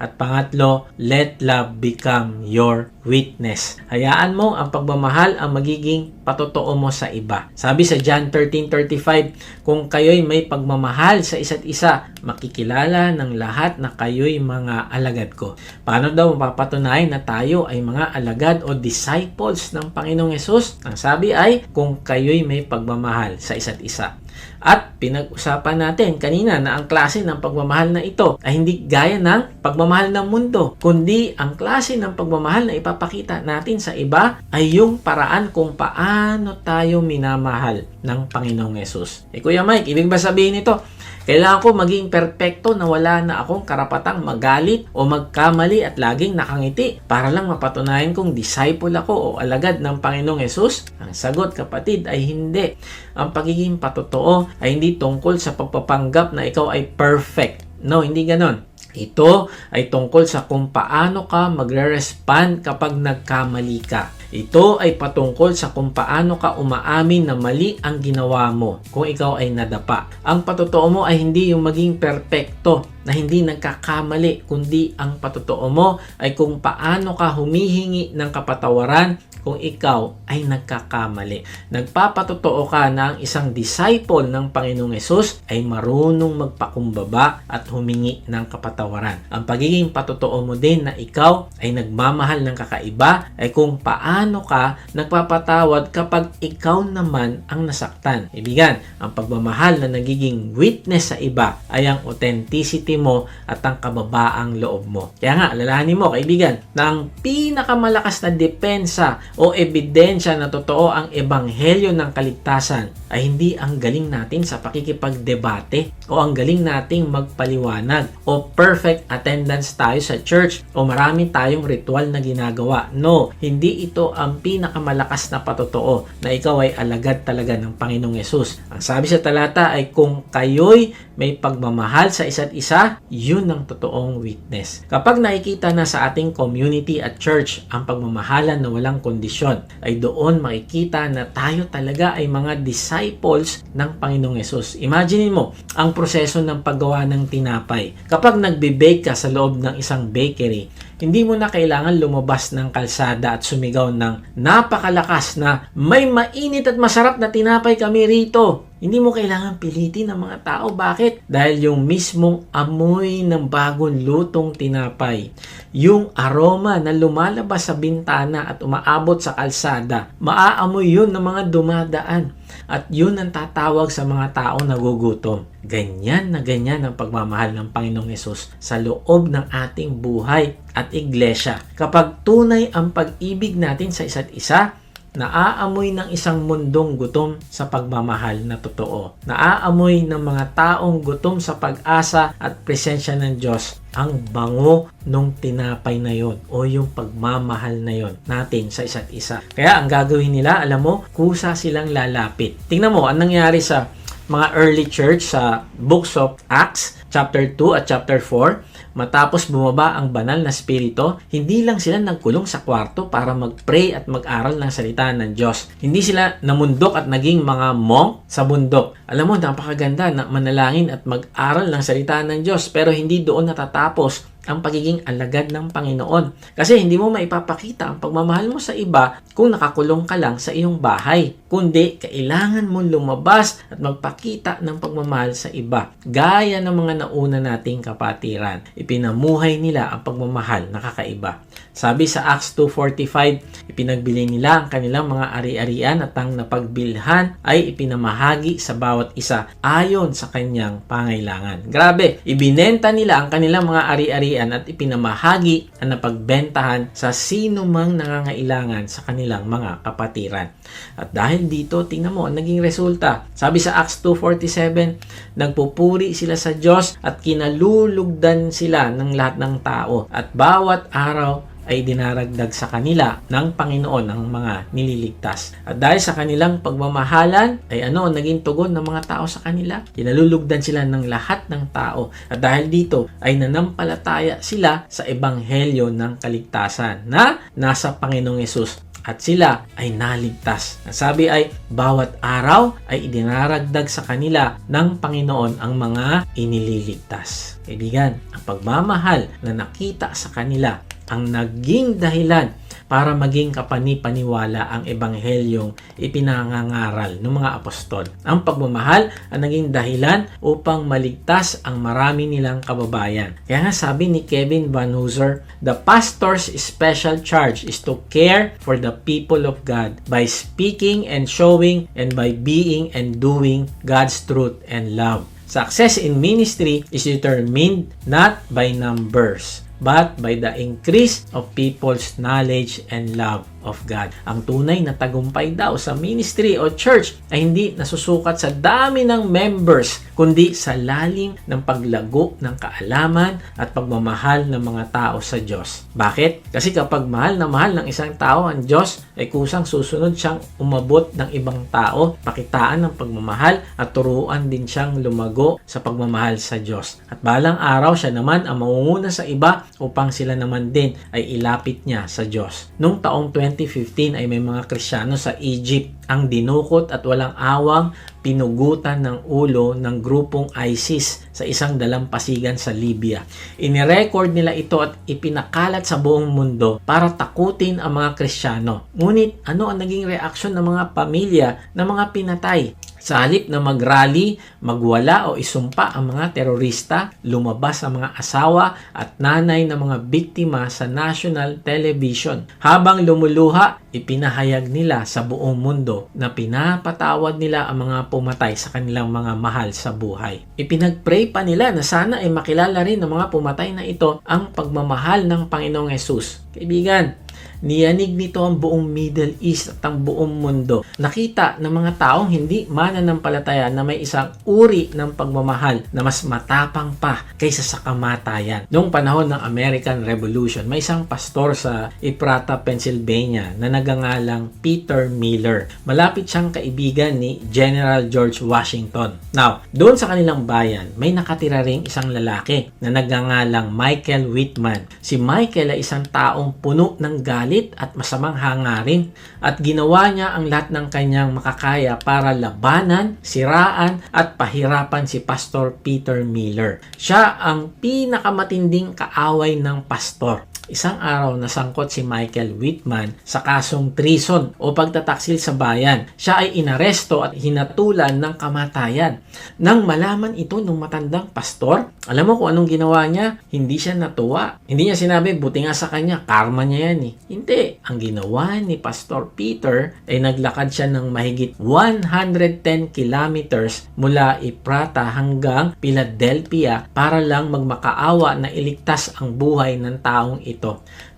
At pangatlo, let love become your witness. Hayaan mo ang pagmamahal ang magiging patotoo mo sa iba. Sabi sa John 13:35, kung kayo'y may pagmamahal sa isa't isa, makikilala ng lahat na kayo'y mga alagad ko. Paano daw mapapatunayan na tayo ay mga alagad o disciples ng Panginoong Hesus? Ang sabi ay, kung kayo'y may pagmamahal sa isa't isa. At pinag-usapan natin kanina na ang klase ng pagmamahal na ito ay hindi gaya ng pagmamahal ng mundo, kundi ang klase ng pagmamahal na ipapakita natin sa iba ay yung paraan kung paano tayo minamahal ng Panginoong Hesus. Kuya Mike, ibig ba sabihin ito? Kailangan ko maging perpekto na wala na akong karapatang magalit o magkamali at laging nakangiti para lang mapatunayan kong disciple ako o alagad ng Panginoong Hesus? Ang sagot, kapatid, ay hindi. Ang pagiging patotoo ay hindi tungkol sa pagpapanggap na ikaw ay perfect. No, hindi ganon. Ito ay tungkol sa kung paano ka magre-respond kapag nagkamali ka. Ito ay patungkol sa kung paano ka umaamin na mali ang ginawa mo kung ikaw ay nadapa. Ang patotoo mo ay hindi yung maging perpekto na hindi nagkakamali, kundi ang patotoo mo ay kung paano ka humihingi ng kapatawaran kung ikaw ay nagkakamali. Nagpapatotoo ka na ang isang disciple ng Panginoong Hesus ay marunong magpakumbaba at humingi ng kapatawaran. Ang pagiging patotoo mo din na ikaw ay nagmamahal ng kakaiba ay kung paano ka nagpapatawad kapag ikaw naman ang nasaktan. Ibigan, ang pagmamahal na nagiging witness sa iba ay ang authenticity mo at ang kababaang loob mo. Kaya nga, alalahanin mo, kaibigan, na ang pinakamalakas na depensa o ebidensya na totoo ang ebanghelyo ng kaligtasan ay hindi ang galing natin sa pakikipagdebate o ang galing nating magpaliwanag o perfect attendance tayo sa church o marami tayong ritual na ginagawa. No, hindi ito ang pinakamalakas na patotoo na ikaw ay alagad talaga ng Panginoong Hesus. Ang sabi sa talata ay kung kayo'y may pagmamahal sa isa't isa, yun ang totoong witness. Kapag nakikita na sa ating community at church ang pagmamahalan na walang kondisyon, ay doon makikita na tayo talaga ay mga disciples ng Panginoong Hesus. Imagine mo ang proseso ng paggawa ng tinapay. Kapag nagbe-bake ka sa loob ng isang bakery, hindi mo na kailangan lumabas ng kalsada at sumigaw ng napakalakas na may mainit at masarap na tinapay kami rito. Hindi mo kailangan pilitin ng mga tao. Bakit? Dahil yung mismong amoy ng bagong lutong tinapay, yung aroma na lumalabas sa bintana at umaabot sa kalsada, maaamoy yun ng mga dumadaan. At yun ang tatawag sa mga taong nagugutom. Ganyan na ganyan ang pagmamahal ng Panginoong Hesus sa loob ng ating buhay at iglesia. Kapag tunay ang pag-ibig natin sa isa't isa, naaamoy ng isang mundong gutom sa pagmamahal na totoo. Naaamoy ng mga taong gutom sa pag-asa at presensya ng Diyos ang bango nung tinapay na yon o yung pagmamahal na yon natin sa isa't isa. Kaya ang gagawin nila, alam mo, kusa silang lalapit. Tingnan mo, anong nangyari sa mga early church sa books of Acts, chapter 2 at chapter 4. Matapos bumaba ang banal na spirito, hindi lang sila nagkulong sa kwarto para mag-pray at mag-aral ng salita ng Diyos. Hindi sila namundok at naging mga monk sa bundok. Alam mo, napakaganda na manalangin at mag-aral ng salita ng Diyos, pero hindi doon natatapos ang pagiging alagad ng Panginoon. Kasi hindi mo maipapakita ang pagmamahal mo sa iba kung nakakulong ka lang sa iyong bahay. Kundi, kailangan mo lumabas at magpakita ng pagmamahal sa iba. Gaya ng mga nauna nating kapatiran. Ipinamuhay nila ang pagmamahal na kakaiba. Sabi sa Acts 2:45, ipinagbili nila ang kanilang mga ari-arian at ang napagbilhan ay ipinamahagi sa bawat isa ayon sa kanyang pangailangan. Grabe, ibinenta nila ang kanilang mga ari-arian at ipinamahagi ang napagbentahan sa sino mang nangangailangan sa kanilang mga kapatiran. At dahil dito, tingnan mo ang naging resulta. Sabi sa Acts 2:47, nagpupuri sila sa Diyos at kinalulugdan sila ng lahat ng tao at bawat araw ay dinaragdag sa kanila ng Panginoon ang mga nililigtas. At dahil sa kanilang pagmamahalan, ay naging tugon ng mga tao sa kanila? Kinalulugdan sila ng lahat ng tao. At dahil dito, ay nanampalataya sila sa ebanghelyo ng kaligtasan na nasa Panginoong Hesus at sila ay naligtas. Ang sabi ay, bawat araw ay idinaragdag sa kanila ng Panginoon ang mga inililigtas. Kaibigan, ang pagmamahal na nakita sa kanila ang naging dahilan para maging kapani-paniwala ang ebanghelyong ipinangangaral ng mga apostol. Ang pagmamahal ang naging dahilan upang maligtas ang marami nilang kababayan. Kaya nga sabi ni Kevin Van Hooser, the pastor's special charge is to care for the people of God by speaking and showing and by being and doing God's truth and love. Success in ministry is determined not by numbers, but by the increase of people's knowledge and love of God. Ang tunay na tagumpay daw sa ministry o church ay hindi nasusukat sa dami ng members, kundi sa lalim ng paglago ng kaalaman at pagmamahal ng mga tao sa Diyos. Bakit? Kasi kapag mahal na mahal ng isang tao ang Diyos, ay kusang susunod siyang umabot ng ibang tao, pakitaan ng pagmamahal at turuan din siyang lumago sa pagmamahal sa Diyos. At balang araw siya naman ang mangunguna sa iba upang sila naman din ay ilapit niya sa Diyos. Noong taong 2015 ay may mga Kristiyano sa Egypt ang dinukot at walang awang pinugutan ng ulo ng grupong ISIS sa isang dalampasigan sa Libya. Inirecord nila ito at ipinakalat sa buong mundo para takutin ang mga Kristiyano. Ngunit ano ang naging reaksyon ng mga pamilya ng mga pinatay? Sa halip na mag-rally, magwala o isumpa ang mga terorista, lumabas ang mga asawa at nanay ng mga biktima sa national television. Habang lumuluha, ipinahayag nila sa buong mundo na pinapatawad nila ang mga pumatay sa kanilang mga mahal sa buhay. Ipinag-pray pa nila na sana ay makilala rin ng mga pumatay na ito ang pagmamahal ng Panginoong Hesus. Kaibigan, niyanig nito ang buong Middle East at ang buong mundo. Nakita ng mga taong hindi mananampalataya na may isang uri ng pagmamahal na mas matapang pa kaysa sa kamatayan. Noong panahon ng American Revolution, may isang pastor sa Ephrata, Pennsylvania na nagangalang Peter Miller. Malapit siyang kaibigan ni General George Washington. Now, doon sa kanilang bayan, may nakatira ring isang lalaki na nagangalang Michael Whitman. Si Michael ay isang taong puno ng galit at masamang hangarin at ginawa niya ang lahat ng kanyang makakaya para labanan, siraan at pahirapan si Pastor Peter Miller. Siya ang pinakamatinding kaaway ng pastor. Isang araw nasangkot si Michael Whitman sa kasong treason o pagtataksil sa bayan. Siya ay inaresto at hinatulan ng kamatayan. Nang malaman ito ng matandang pastor, alam mo kung anong ginawa niya? Hindi siya natuwa. Hindi niya sinabi, buti nga sa kanya, karma niya yan eh. Hindi. Ang ginawa ni Pastor Peter ay naglakad siya ng mahigit 110 kilometers mula Ephrata hanggang Philadelphia para lang magmakaawa na iligtas ang buhay ng taong ito.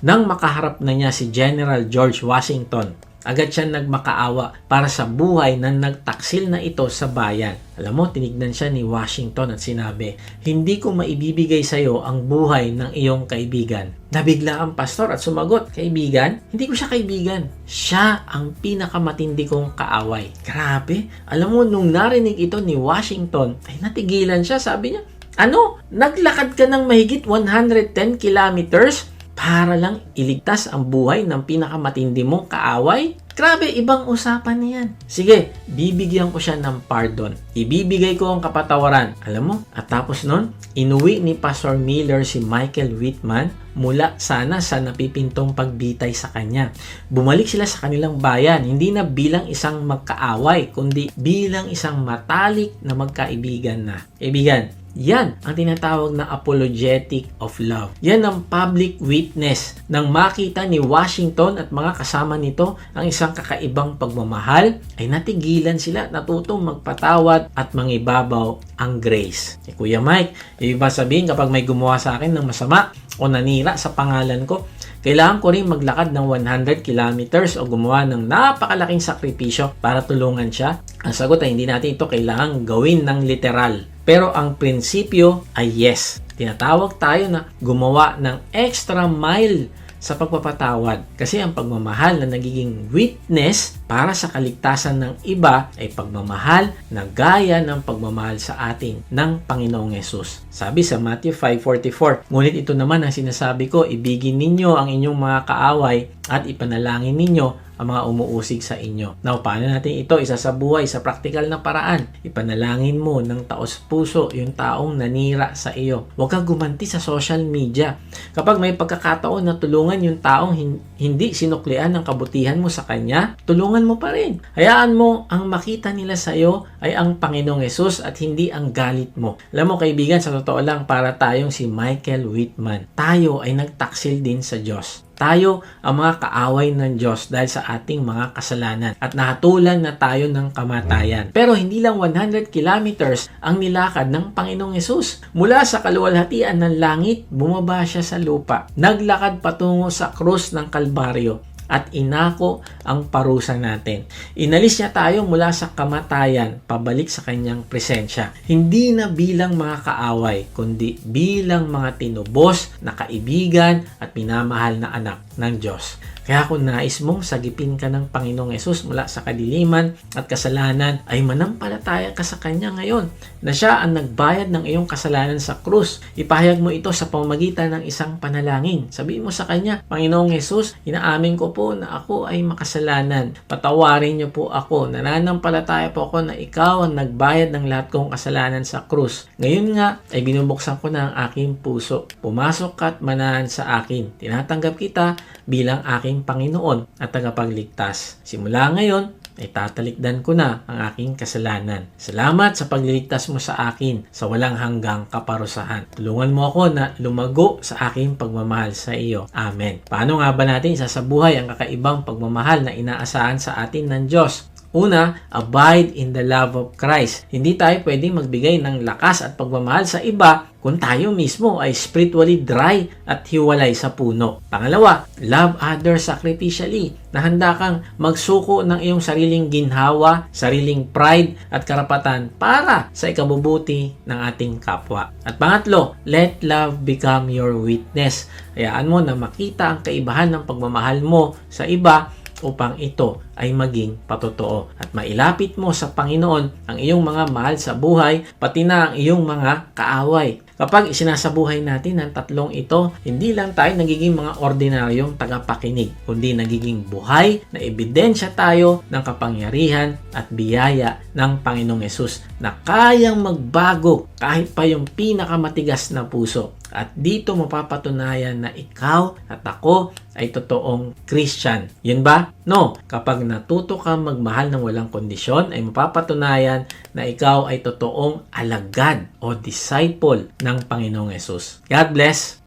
Nang makaharap na niya si General George Washington, agad siya nagmakaawa para sa buhay na nagtaksil na ito sa bayan. Alam mo, tinignan siya ni Washington at sinabi, hindi ko maibibigay sa iyo ang buhay ng iyong kaibigan. Nabigla ang pastor at sumagot, kaibigan? Hindi ko siya kaibigan. Siya ang pinakamatindi kong kaaway. Grabe. Alam mo, nung narinig ito ni Washington, ay natigilan siya. Sabi niya, ano? Naglakad ka ng mahigit 110 kilometers para lang iligtas ang buhay ng pinakamatindi mong kaaway? Grabe, ibang usapan niyan. Sige, bibigyan ko siya ng pardon. Ibibigay ko ang kapatawaran. Alam mo, at tapos nun, inuwi ni Pastor Miller si Michael Whitman mula sana sa napipintong pagbitay sa kanya. Bumalik sila sa kanilang bayan, hindi na bilang isang magkaaway, kundi bilang isang matalik na magkaibigan na. Kaibigan, yan ang tinatawag na apologetic of love. Yan ang public witness nang makita ni Washington at mga kasama nito ang isang kakaibang pagmamahal, ay natigilan sila, natutong magpatawad at mangibabaw ang grace. Kuya Mike, ibig ba sabihin kapag may gumawa sa akin ng masama o nanira sa pangalan ko, kailangan ko rin maglakad ng 100 kilometers o gumawa ng napakalaking sakripisyo para tulungan siya? Ang sagot ay hindi natin ito kailangan gawin ng literal. Pero ang prinsipyo ay yes. Tinatawag tayo na gumawa ng extra mile sa pagpapatawad. Kasi ang pagmamahal na nagiging witness para sa kaligtasan ng iba ay pagmamahal na gaya ng pagmamahal sa atin ng Panginoong Hesus. Sabi sa Matthew 5:44, ngunit ito naman ang sinasabi ko, ibigin ninyo ang inyong mga kaaway at ipanalangin ninyo ang mga umuusig sa inyo. Now, paano natin ito isasabuhay sa praktikal na paraan? Ipanalangin mo ng taos puso yung taong nanira sa iyo. Huwag kang gumanti sa social media. Kapag may pagkakataon na tulungan yung taong hindi sinuklian ng kabutihan mo sa kanya, tulungan mo pa rin. Hayaan mo ang makita nila sa iyo ay ang Panginoong Hesus at hindi ang galit mo. Alam mo kaibigan, sa totoo lang, para tayong si Michael Whitman, tayo ay nagtaksil din sa Diyos. Tayo ang mga kaaway ng Diyos dahil sa ating mga kasalanan at nahatulan na tayo ng kamatayan. Pero hindi lang 100 kilometers ang nilakad ng Panginoong Hesus. Mula sa kaluwalhatian ng langit, bumaba siya sa lupa. Naglakad patungo sa krus ng Kalbaryo at inako ang parusa natin. Inalis niya tayo mula sa kamatayan pabalik sa kanyang presensya. Hindi na bilang mga kaaway, kundi bilang mga tinubos na kaibigan at minamahal na anak ng Diyos. Kaya kung nais mong sagipin ka ng Panginoong Hesus mula sa kadiliman at kasalanan, ay manampalataya ka sa Kanya ngayon na Siya ang nagbayad ng iyong kasalanan sa krus. Ipahayag mo ito sa pamamagitan ng isang panalangin. Sabihin mo sa Kanya, Panginoong Hesus, inaamin ko po na ako ay makasalanan. Patawarin niyo po ako. Nananampalataya po ako na Ikaw ang nagbayad ng lahat kong kasalanan sa krus. Ngayon nga ay binubuksan ko na ang aking puso. Pumasok ka at manahan sa akin. Tinatanggap kita bilang aking Panginoon at tagapagligtas. Simula ngayon, ay tatalikdan ko na ang aking kasalanan. Salamat sa pagliligtas mo sa akin sa walang hanggang kaparusahan. Tulungan mo ako na lumago sa aking pagmamahal sa iyo. Amen. Paano nga ba natin isasabuhay ang kakaibang pagmamahal na inaasahan sa atin ng Diyos? Una, abide in the love of Christ. Hindi tayo pwedeng magbigay ng lakas at pagmamahal sa iba kung tayo mismo ay spiritually dry at hiwalay sa puno. Pangalawa, love others sacrificially. Nahanda kang magsuko ng iyong sariling ginhawa, sariling pride at karapatan para sa ikabubuti ng ating kapwa. At pangatlo, let love become your witness. Hayaan mo na makita ang kaibahan ng pagmamahal mo sa iba upang ito ay maging patotoo at mailapit mo sa Panginoon ang iyong mga mahal sa buhay, pati na ang iyong mga kaaway. Kapag isinasabuhay natin ang tatlong ito, hindi lang tayo nagiging mga ordinaryong tagapakinig, kundi nagiging buhay na ebidensya tayo ng kapangyarihan at biyaya ng Panginoong Hesus na kayang magbago kahit pa yung pinakamatigas na puso. At dito mapapatunayan na ikaw at ako ay totoong Christian. Yun ba? No. Kapag natuto kang magmahal ng walang kondisyon, ay mapapatunayan na ikaw ay totoong alagad o disciple ng Panginoong Hesus. God bless!